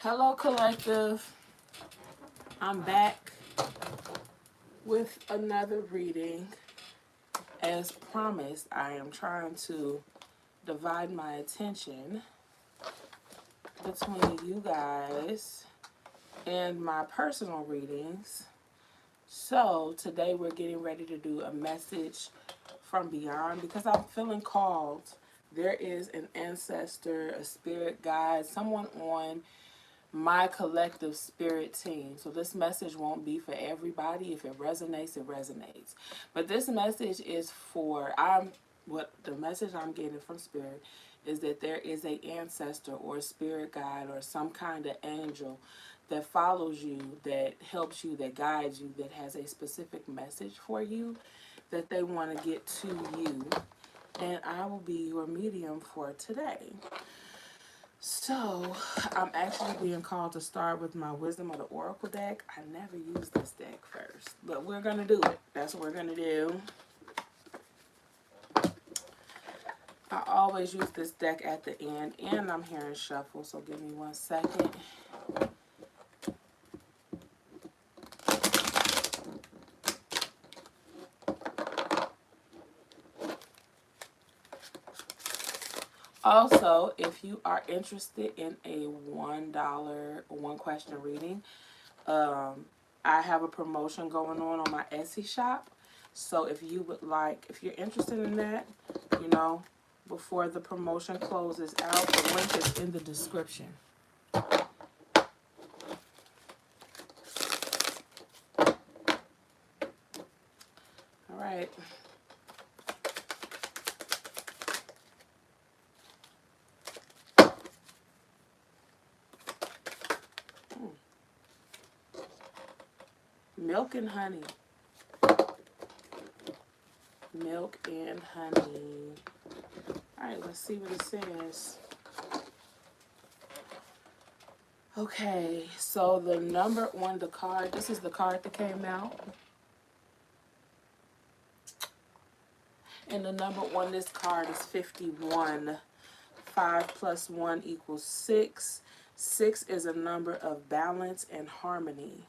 Hello, collective. I'm back with another reading. As promised, I am trying to divide my attention between you guys and my personal readings. So, today we're getting ready to do a message from beyond because I'm feeling called. There is an ancestor, a spirit guide, someone on my collective spirit team. So this message won't be for everybody. If it resonates, it resonates. But this message is for what the message I'm getting from spirit is that there is a ancestor or a spirit guide or some kind of angel that follows you, that helps you, that guides you, that has a specific message for you that they want to get to you. And I will be your medium for today. So, I'm actually being called to start with my Wisdom of the Oracle deck. I never used this deck first, but we're going to do it. That's what we're going to do. I always use this deck at the end, and I'm hearing shuffle, so give me 1 second. Also, if you are interested in a $1 one question reading, I have a promotion going on my Etsy shop. So if you would like, if you're interested in that, you know, before the promotion closes out, the link is in the description. All right. Milk and honey. Milk and honey. All right, let's see what it says. Okay, so the number one, the card, this is the card that came out. And the number one, this card is 51. 5 plus 1 equals 6. 6 is a number of balance and harmony.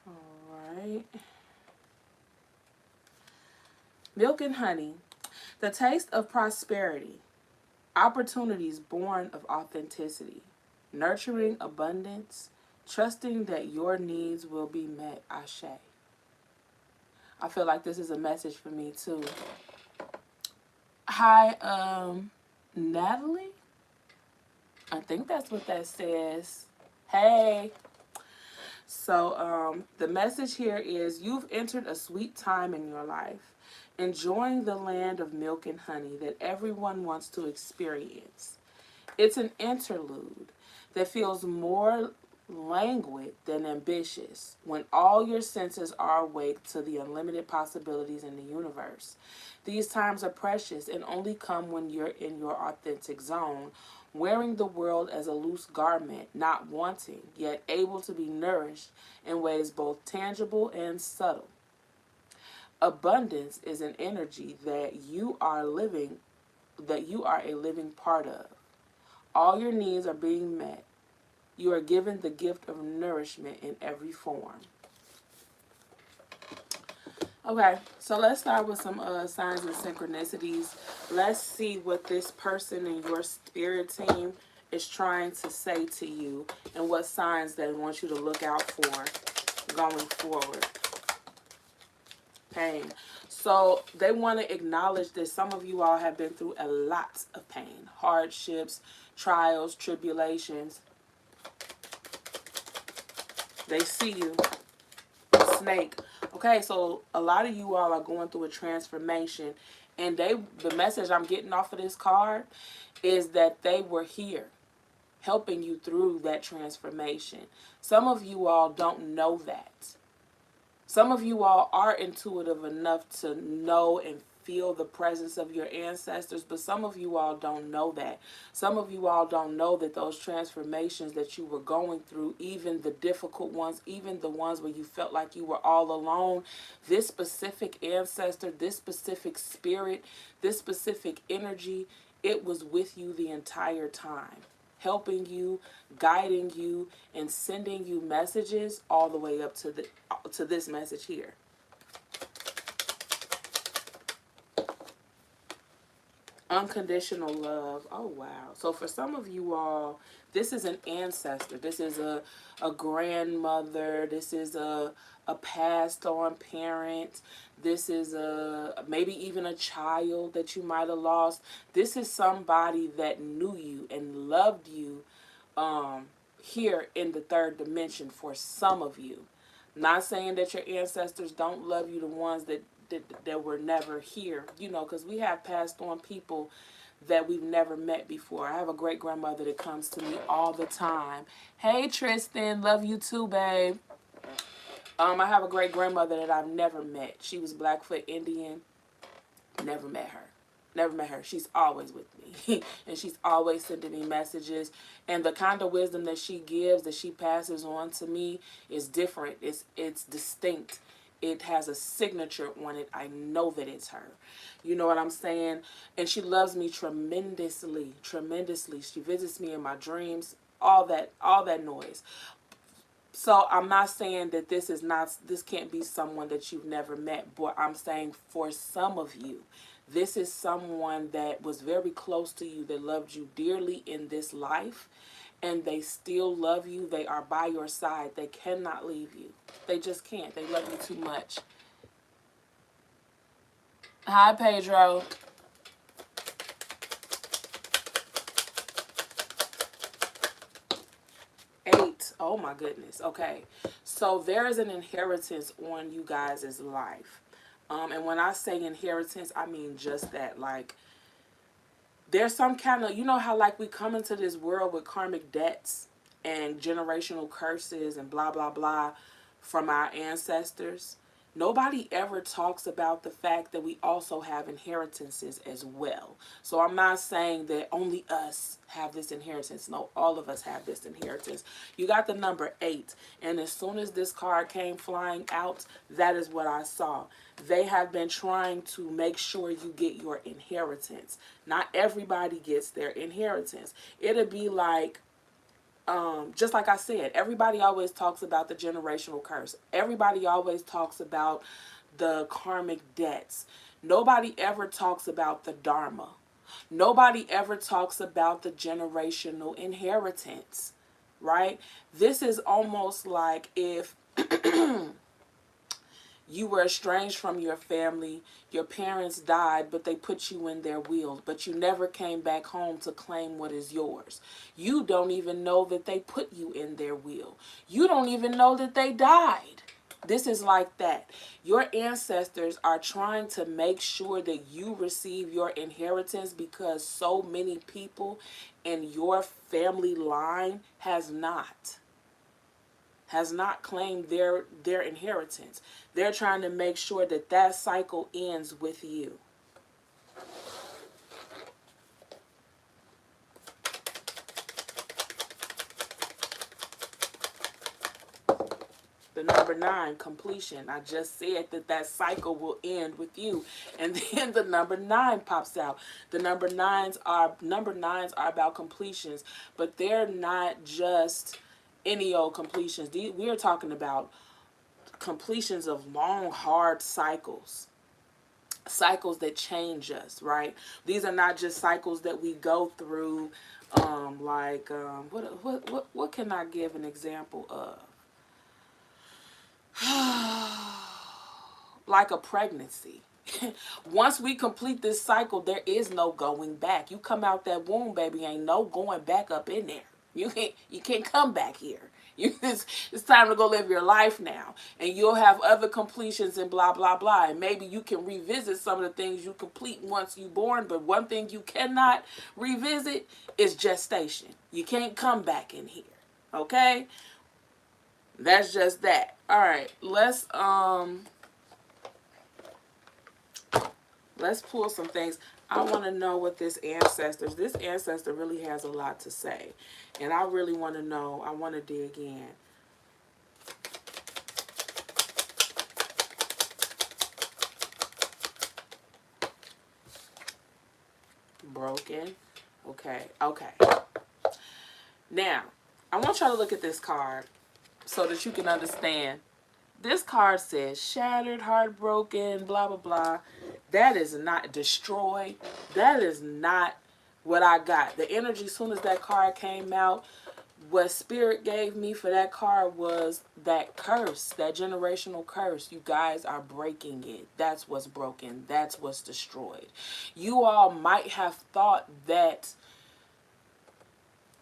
Alright. Milk and honey. The taste of prosperity. Opportunities born of authenticity. Nurturing abundance. Trusting that your needs will be met. Ashe. I feel like this is a message for me too. Hi, Natalie? I think that's what that says. Hey. So, the message here is you've entered a sweet time in your life, enjoying the land of milk and honey that everyone wants to experience. It's an interlude that feels more languid than ambitious when all your senses are awake to the unlimited possibilities in the universe. These times are precious and only come when you're in your authentic zone, wearing the world as a loose garment, not wanting, yet able to be nourished in ways both tangible and subtle. Abundance is an energy that you are a living part of. All your needs are being met. You are given the gift of nourishment in every form. Okay, so let's start with some signs and synchronicities. Let's see what this person in your spirit team is trying to say to you and what signs they want you to look out for going forward. Pain. So they want to acknowledge that some of you all have been through a lot of pain, hardships, trials, tribulations. They see you. Snake. Okay, so a lot of you all are going through a transformation, and the message I'm getting off of this card is that they were here helping you through that transformation. Some of you all don't know that. Some of you all are intuitive enough to know and feel the presence of your ancestors, but some of you all don't know that. Some of you all don't know that those transformations that you were going through, even the difficult ones, even the ones where you felt like you were all alone, this specific ancestor, this specific spirit, this specific energy, it was with you the entire time, helping you, guiding you, and sending you messages all the way up to this message here. Unconditional love. Oh, wow. So for some of you all, this is an ancestor. This is a grandmother. This is a passed on parent. This is maybe even a child that you might have lost. This is somebody that knew you and loved you here in the third dimension for some of you. Not saying that your ancestors don't love you, the ones that were never here, you know, because we have passed on people that we've never met before. I have a great grandmother that comes to me all the time. Hey Tristan, love you too, babe. I have a great grandmother that I've never met. She was Blackfoot Indian. Never met her. Never met her. She's always with me. And she's always sending me messages. And the kind of wisdom that she gives, that she passes on to me, is different. It's distinct. It has a signature on it. I know that it's her. You know what I'm saying? And she loves me tremendously. Tremendously. She visits me in my dreams. All that noise. So I'm not saying that this can't be someone that you've never met, but I'm saying for some of you, this is someone that was very close to you, that loved you dearly in this life, and they still love you. They are by your side. They cannot leave you. They just can't. They love you too much. Hi, Pedro. Eight. Oh my goodness. Okay. So there is an inheritance on you guys' life. And when I say inheritance, I mean just that. Like, there's some kind of, you know how like we come into this world with karmic debts and generational curses and blah, blah, blah from our ancestors. Nobody ever talks about the fact that we also have inheritances as well. So I'm not saying that only us have this inheritance. No, all of us have this inheritance. You got the number 8. And as soon as this card came flying out, that is what I saw. They have been trying to make sure you get your inheritance. Not everybody gets their inheritance. It'll be like, just like I said, everybody always talks about the generational curse. Everybody always talks about the karmic debts. Nobody ever talks about the dharma. Nobody ever talks about the generational inheritance, right? This is almost like if you were estranged from your family, your parents died, but they put you in their will, but you never came back home to claim what is yours. You don't even know that they put you in their will. You don't even know that they died. This is like that. Your ancestors are trying to make sure that you receive your inheritance because so many people in your family line has not claimed their inheritance. They're trying to make sure that that cycle ends with you. The number 9, completion. I just said that cycle will end with you. And then the number 9 pops out. The number 9s are about completions, but they're not just any old completions. We are talking about completions of long, hard cycles. Cycles that change us, right? These are not just cycles that we go through what can I give an example of? Like a pregnancy. Once we complete this cycle, there is no going back. You come out that womb, baby, ain't no going back up in there. You can't come back here. It's time to go live your life now. And you'll have other completions and blah, blah, blah. And maybe you can revisit some of the things you complete once you're born. But one thing you cannot revisit is gestation. You can't come back in here. Okay? That's just that. All right. Let's Let's pull some things. I want to know what this ancestor really has a lot to say. And I really want to know. I want to dig in. Broken. Okay. Now, I want y'all to look at this card so that you can understand. This card says shattered, heartbroken, blah, blah, blah. That is not destroyed. That is not what I got. The energy, as soon as that card came out, what Spirit gave me for that card was that curse, that generational curse. You guys are breaking it. That's what's broken. That's what's destroyed. You all might have thought that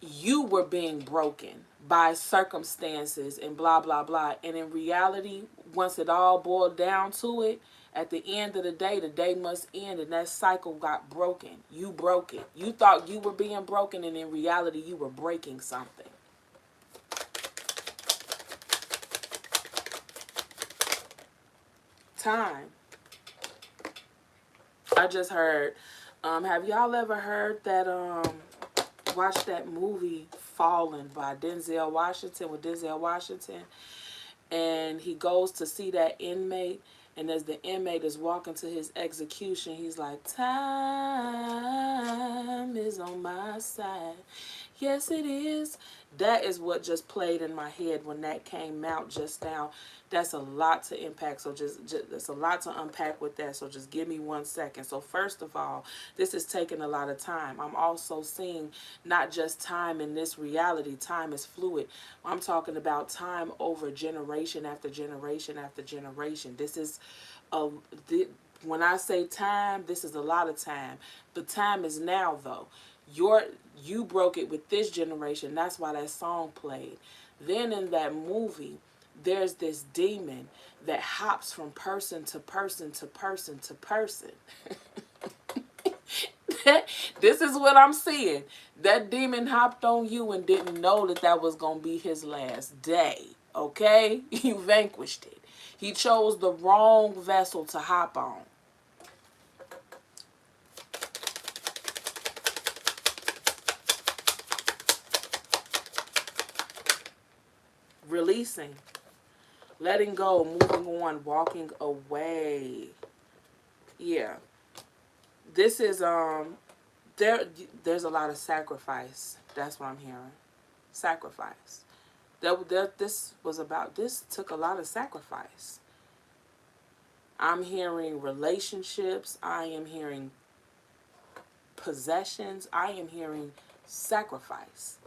you were being broken by circumstances and blah, blah, blah. And in reality, once it all boiled down to it, at the end of the day must end, and that cycle got broken. You broke it. You thought you were being broken, and in reality, you were breaking something. Time. I just heard, have y'all ever heard that, watch that movie Fallen by Denzel Washington, and he goes to see that inmate, and as the inmate is walking to his execution, he's like, time is on my side. Yes, it is. That is what just played in my head when that came out just now. That's a lot to impact. So just there's a lot to unpack with that. So just give me 1 second. So first of all, this is taking a lot of time. I'm also seeing not just time in this reality. Time is fluid. I'm talking about time over generation after generation after generation. This is when I say time, this is a lot of time. The time is now, though. You broke it with this generation. That's why that song played. Then in that movie, there's this demon that hops from person to person to person to person. This is what I'm seeing. That demon hopped on you and didn't know that that was going to be his last day. Okay? You vanquished it. He chose the wrong vessel to hop on. Releasing, letting go, moving on, walking away. Yeah. This is there's a lot of sacrifice. That's what I'm hearing. Sacrifice. This took a lot of sacrifice. I'm hearing relationships, I am hearing possessions, I am hearing sacrifice.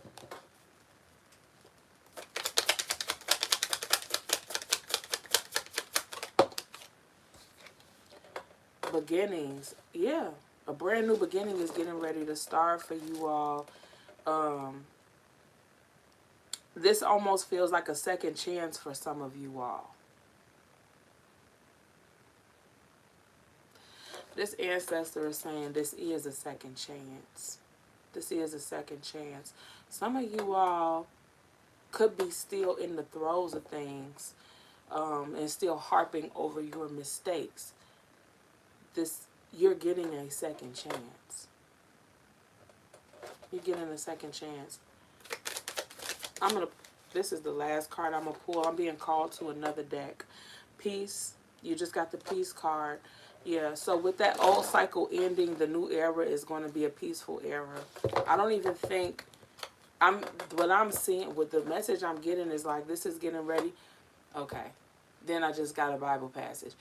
Beginnings. Yeah. A brand new beginning is getting ready to start for you all. This almost feels like a second chance for some of you all. This ancestor is saying this is a second chance. This is a second chance. Some of you all could be still in the throes of things and still harping over your mistakes. You're getting a second chance. You're getting a second chance. This is the last card I'm going to pull. I'm being called to another deck. Peace. You just got the peace card. Yeah, so with that old cycle ending, the new era is going to be a peaceful era. I don't even think, what I'm seeing, with the message I'm getting is like, this is getting ready. Okay, then I just got a Bible passage.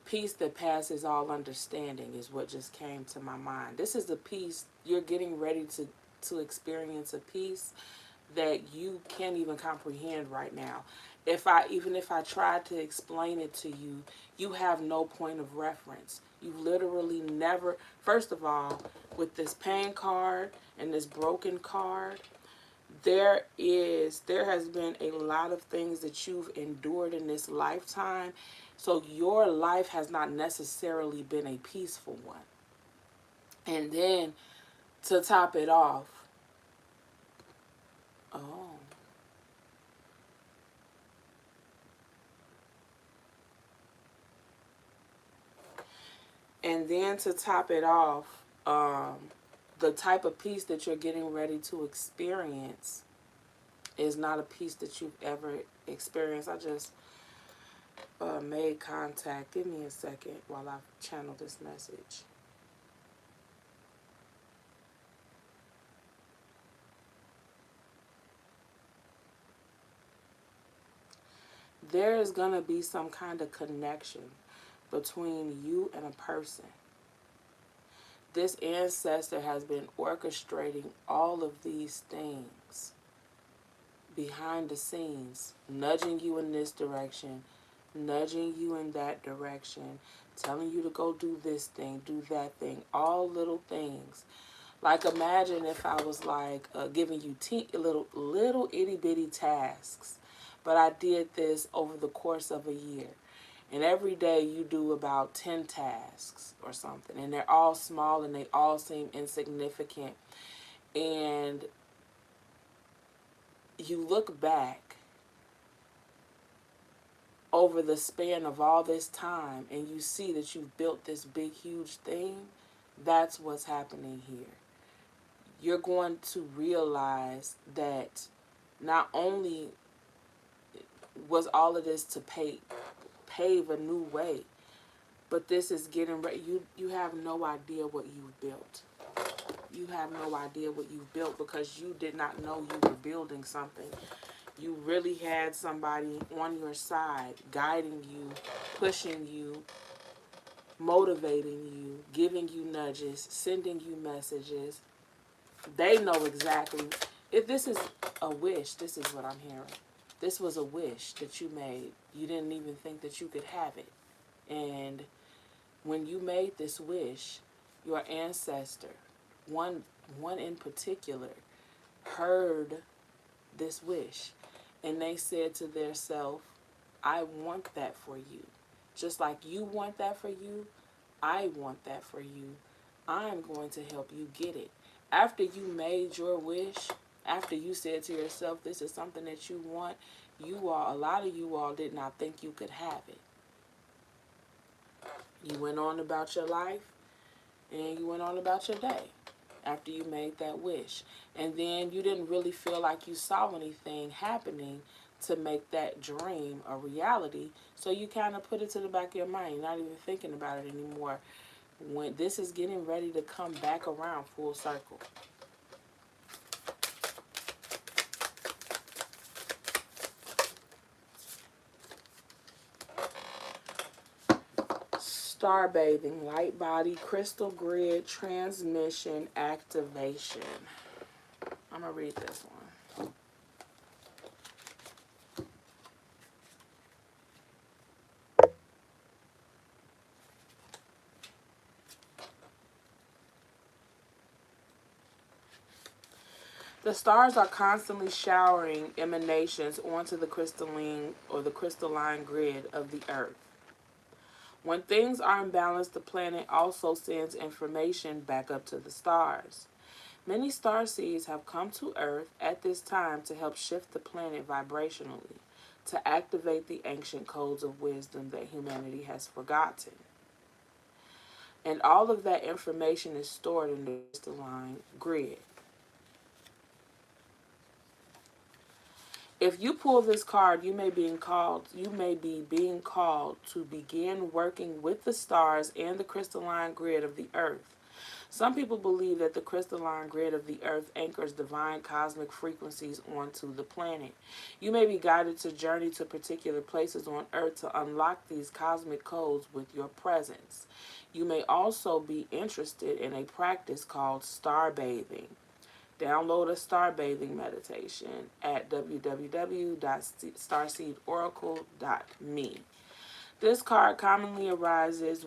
Peace that passes all understanding is what just came to my mind. This is the peace, you're getting ready to experience a peace that you can't even comprehend right now. Even if I tried to explain it to you, you have no point of reference. You've literally never, first of all, with this pain card and this broken card, there has been a lot of things that you've endured in this lifetime. So your life has not necessarily been a peaceful one. And then to top it off, And then to top it off, the type of peace that you're getting ready to experience is not a peace that you've ever experienced. I just made contact. Give me a second while I channel this message. There is going to be some kind of connection between you and a person. This ancestor has been orchestrating all of these things behind the scenes, nudging you in this direction, nudging you in that direction, telling you to go do this thing, do that thing, all little things. Like imagine if I was like giving you little itty bitty tasks, but I did this over the course of a year. And every day you do about 10 tasks or something. And they're all small and they all seem insignificant. And you look back over the span of all this time and you see that you've built this big, huge thing. That's what's happening here. You're going to realize that not only was all of this to pave a new way, but this is getting ready. You have no idea what you've built. You have no idea what you've built because you did not know you were building something. You really had somebody on your side, guiding you, pushing you, motivating you, giving you nudges, sending you messages. They know exactly. If this is a wish, this is what I'm hearing. This was a wish that you made. You didn't even think that you could have it. And when you made this wish, your ancestor, one in particular, heard this wish. And they said to their self, I want that for you. Just like you want that for you, I want that for you. I'm going to help you get it. After you made your wish, after you said to yourself, this is something that you want, a lot of you all did not think you could have it. You went on about your life and you went on about your day after you made that wish. And then you didn't really feel like you saw anything happening to make that dream a reality. So you kind of put it to the back of your mind. You're not even thinking about it anymore. When this is getting ready to come back around full circle. Star bathing, light body, crystal grid, transmission, activation. I'm going to read this one. The stars are constantly showering emanations onto the crystalline or the crystalline grid of the earth. When things are imbalanced, the planet also sends information back up to the stars. Many star seeds have come to Earth at this time to help shift the planet vibrationally, to activate the ancient codes of wisdom that humanity has forgotten. And all of that information is stored in the crystalline grid. If you pull this card, you may be being called to begin working with the stars and the crystalline grid of the earth. Some people believe that the crystalline grid of the earth anchors divine cosmic frequencies onto the planet. You may be guided to journey to particular places on earth to unlock these cosmic codes with your presence. You may also be interested in a practice called star bathing. Download a star bathing meditation at www.starseedoracle.me. This card commonly arises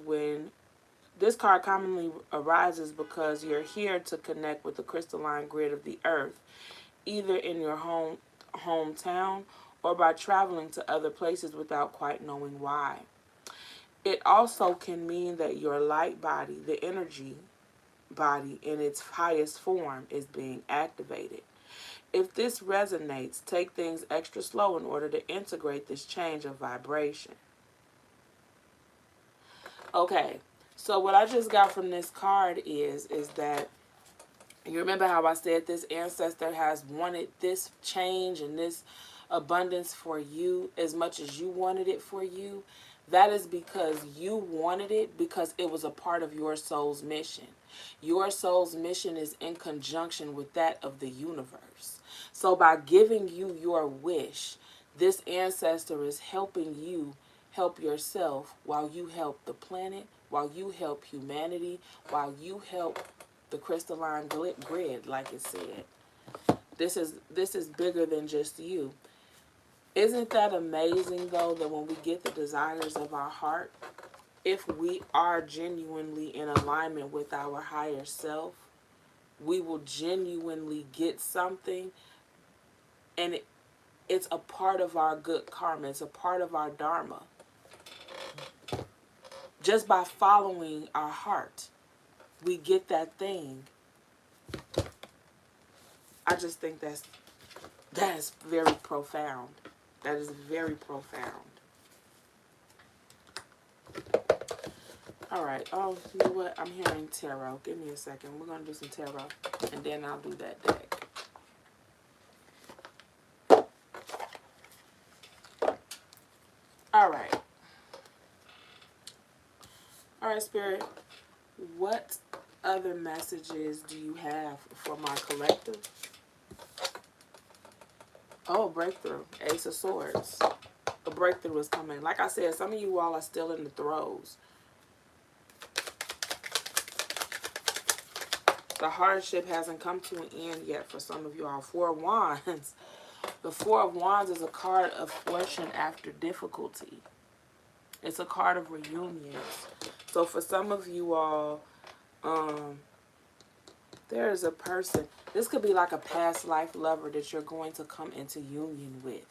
because you're here to connect with the crystalline grid of the earth, either in your hometown or by traveling to other places without quite knowing why. It also can mean that your light body, the energy body in its highest form, is being activated. If this resonates, take things extra slow in order to integrate this change of vibration. Okay, So what I just got from this card is that, you remember how I said this ancestor has wanted this change and this abundance for you as much as you wanted it for you? That is because you wanted it, because it was a part of your soul's mission. Your soul's mission is in conjunction with that of the universe. So by giving you your wish, this ancestor is helping you help yourself while you help the planet, while you help humanity, while you help the crystalline grid, like it said. This is bigger than just you. Isn't that amazing, though, that when we get the desires of our heart, if we are genuinely in alignment with our higher self, we will genuinely get something, and it's a part of our good karma. It's a part of our dharma. Just by following our heart, we get that thing. I just think that's very profound. That is very profound. All right. Oh, you know what? I'm hearing tarot. Give me a second. We're going to do some tarot, and then I'll do that deck. All right. All right, Spirit. What other messages do you have for my collective? Oh, breakthrough. Ace of Swords. A breakthrough is coming. Like I said, some of you all are still in the throes. The hardship hasn't come to an end yet for some of you all. Four of Wands. The Four of Wands is a card of fortune after difficulty. It's a card of reunions. So for some of you all, there is a person. This could be like a past life lover that you're going to come into union with.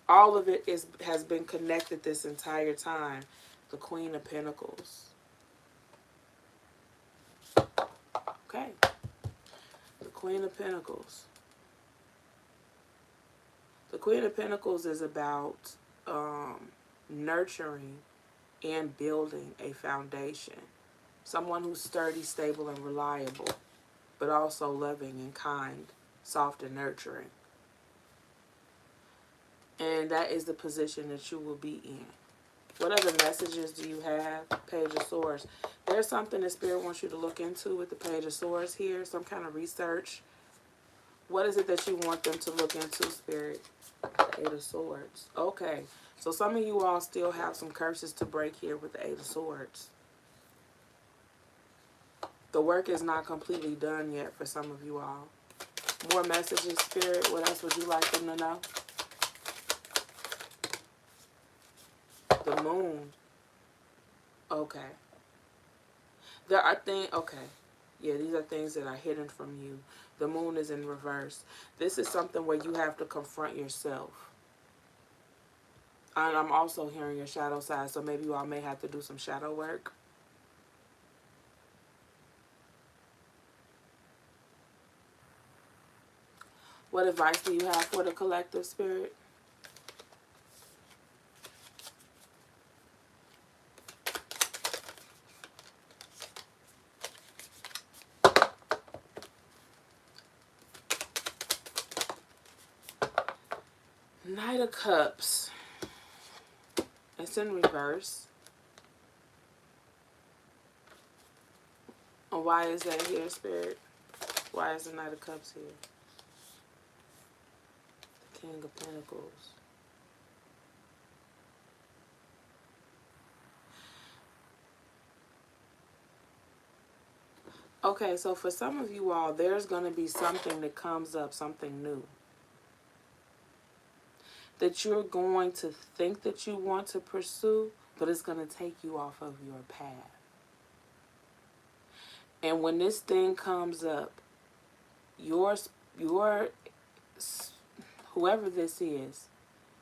All of it has been connected this entire time. The Queen of Pentacles. Okay. The Queen of Pentacles. The Queen of Pentacles is about nurturing and building a foundation. Someone who's sturdy, stable, and reliable, but also loving and kind, soft and nurturing. And that is the position that you will be in. What other messages do you have? Page of Swords. There's something that Spirit wants you to look into with the Page of Swords here. Some kind of research. What is it that you want them to look into, Spirit? The Eight of Swords. Okay. So some of you all still have some curses to break here with the Eight of Swords. The work is not completely done yet for some of you all. More messages, Spirit. What else would you like them to know? The Moon. Okay. There are things, okay. Yeah, these are things that are hidden from you. The Moon is in reverse. This is something where you have to confront yourself. And I'm also hearing your shadow side, so maybe you all may have to do some shadow work. What advice do you have for the collective, Spirit? Knight of Cups. It's in reverse. And why is that here, Spirit? Why is the Knight of Cups here? The King of Pentacles. Okay, so for some of you all, there's going to be something that comes up, something new, that you're going to think that you want to pursue, but it's going to take you off of your path. And when this thing comes up, your whoever this is,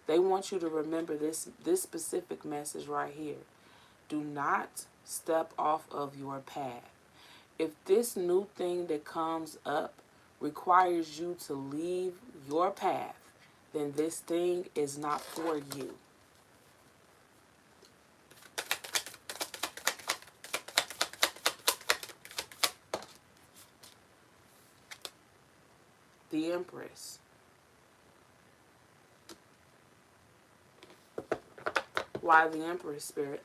they want you to remember this specific message right here. Do not step off of your path. If this new thing that comes up requires you to leave your path, then this thing is not for you. The Empress. Why the Empress, Spirit?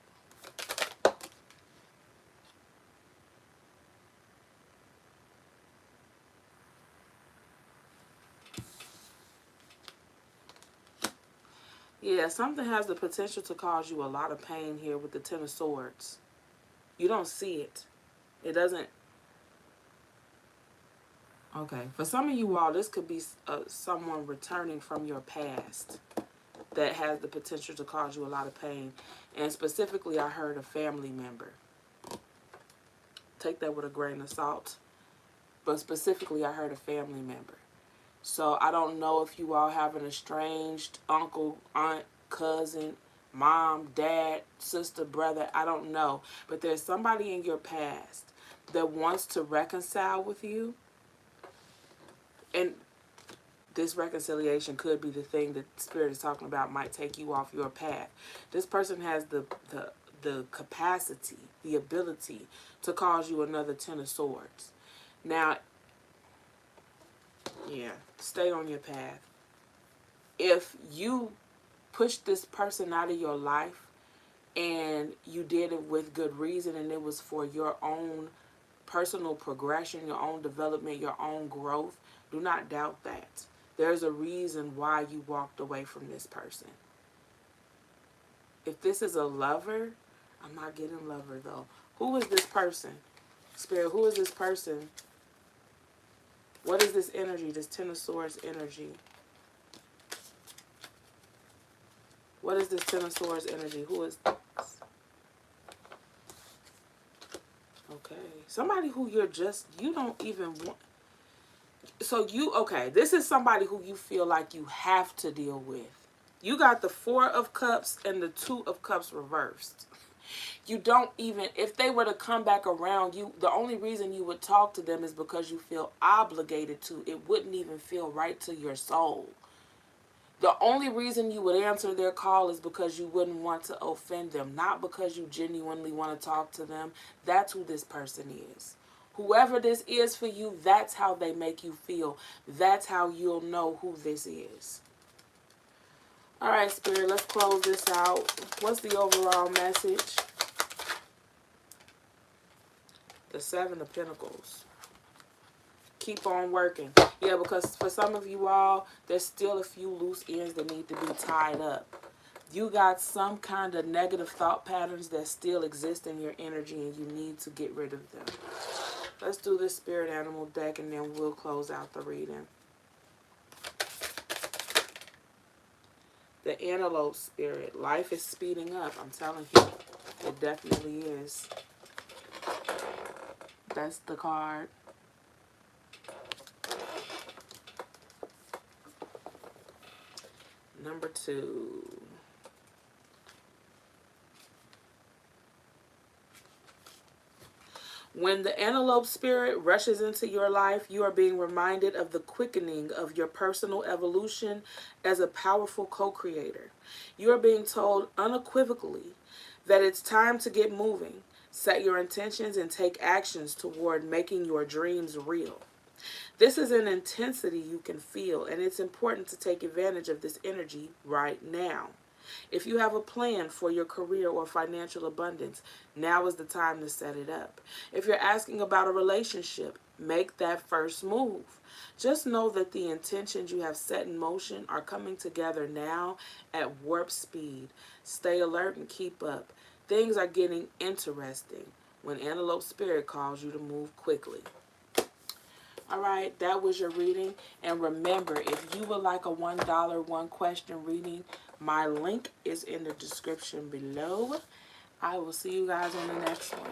Yeah, something has the potential to cause you a lot of pain here with the Ten of Swords. You don't see it. It doesn't. Okay. For some of you all, this could be someone returning from your past that has the potential to cause you a lot of pain. And specifically, I heard a family member. Take that with a grain of salt. But specifically, I heard a family member. So I don't know if you all have an estranged uncle, aunt, cousin, mom, dad, sister, brother. I don't know. But there's somebody in your past that wants to reconcile with you. And this reconciliation could be the thing that Spirit is talking about, might take you off your path. This person has the capacity, the ability to cause you another Ten of Swords. Now, yeah, stay on your path. If you push this person out of your life and you did it with good reason and it was for your own personal progression, your own development, your own growth, do not doubt that. There's a reason why you walked away from this person. If this is a lover, I'm not getting lover though. Who is this person? Spirit, who is this person? What is this energy, this Ten of Swords energy? What is this Ten of Swords energy? Who is this? Okay. Somebody who you don't even want. So okay, this is somebody who you feel like you have to deal with. You got the Four of Cups and the Two of Cups reversed. You don't even, if they were to come back around, the only reason you would talk to them is because you feel obligated to. It wouldn't even feel right to your soul. The only reason you would answer their call is because you wouldn't want to offend them, not because you genuinely want to talk to them. That's who this person is. Whoever this is for you, that's how they make you feel. That's how you'll know who this is. All right, Spirit, let's close this out. What's the overall message? The Seven of Pentacles. Keep on working. Yeah, because for some of you all, there's still a few loose ends that need to be tied up. You got some kind of negative thought patterns that still exist in your energy and you need to get rid of them. Let's do this spirit animal deck and then we'll close out the reading. The antelope spirit. Life is speeding up. I'm telling you. It definitely is. That's the card. Number 2. When the antelope spirit rushes into your life, you are being reminded of the quickening of your personal evolution as a powerful co-creator. You are being told unequivocally that it's time to get moving, set your intentions, and take actions toward making your dreams real. This is an intensity you can feel, and it's important to take advantage of this energy right now. If you have a plan for your career or financial abundance, now is the time to set it up. If you're asking about a relationship, make that first move. Just know that the intentions you have set in motion are coming together now at warp speed. Stay alert and keep up. Things are getting interesting when Antelope Spirit calls you to move quickly. All right, that was your reading. And remember, if you would like a $1 one question reading, my link is in the description below. I will see you guys on the next one.